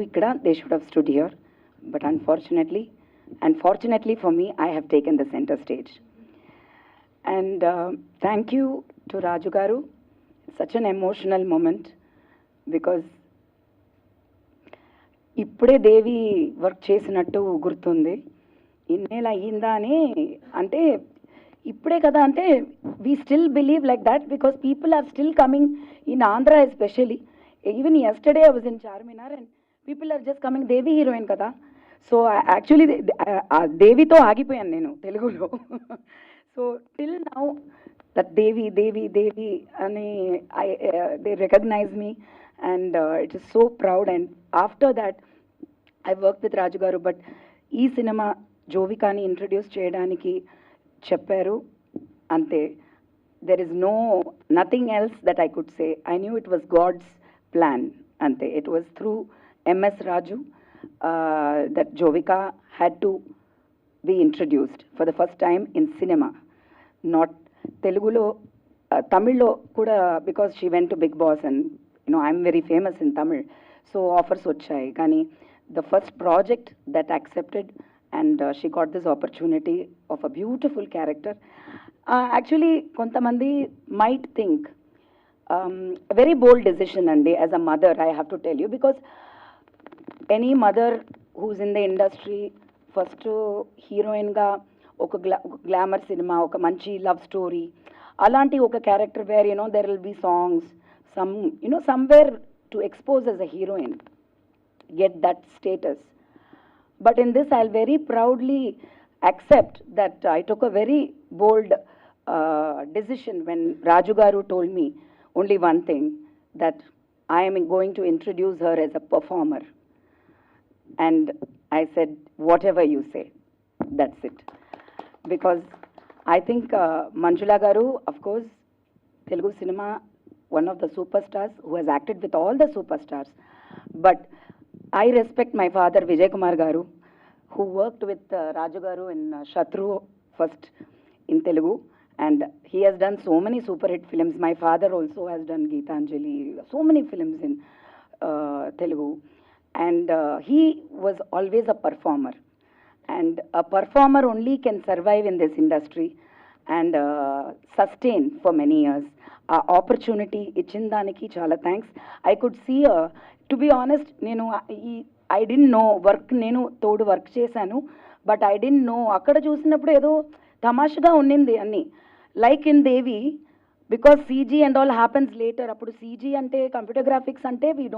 Ikkada, they should have stood here, but unfortunately, and fortunately for me, I have taken the center stage. And thank you to Raju Garu. Such an emotional moment because ఇప్పుడే దేవి work చేసినట్టు గుర్తుంది. ఇన్నేళ్ళు అయ్యిందా అని అంటే ఇప్పుడే కదా అంటే we still believe like that because people are still coming in Andhra especially. Even yesterday I was in Charminar and people are just coming. Devi heroine కదా, సో యాక్చువల్లీ దేవితో ఆగిపోయాను నేను తెలుగులో. So till now that Devi Devi Devi అని they recognise me and it is so proud. And after that I worked with Raju Garu, but ee cinema Jovika ni introduce cheyadaniki chepparu ante. There is nothing else that I could say. I knew it was God's plan ante. It was through MS Raju that Jovika had to be introduced for the first time in cinema, not Telugulo, Tamil lo kuda, because she went to Big Boss and I'm very famous in Tamil, so offers వచ్చాయి. కానీ the first project that accepted and she got this opportunity of a beautiful character. Actually కొంతమంది might think a very bold decision అండి. As a mother I have to tell you, because any mother who's in the industry, first heroine గా ఒక glamour cinema, ఒక మంచి love story, అలాంటి ఒక character where there will be songs, somewhere to expose as a heroine, get that status. But in this I'll very proudly accept that I took a very bold decision when Raju Garu told me only one thing, that I am going to introduce her as a performer. And I said, whatever you say, that's it. Because I think Manjula Garu, of course, Telugu cinema, one of the superstars who has acted with all the superstars. But I respect my father Vijay Kumar Garu, who worked with Raju Garu in Shatru first in Telugu, and he has done so many super hit films. My father also has done Geetanjali, so many films in Telugu, and he was always a performer, and a performer only can survive in this industry and sustain for many years. ఆ opportunity ఇచ్చిన దానికి చాలా thanks. I could see, to be honest, నేను I don't know work, నేను తోడు work చేశాను, but I don't no. అక్కడ చూసినప్పుడు ఏదో తమాషగా ఉండింది అన్ని, like in Devi, because CG and all happens later. అప్పుడు సీజీ అంటే కంప్యూటర్ గ్రాఫిక్స్ అంటే వీ డోంట్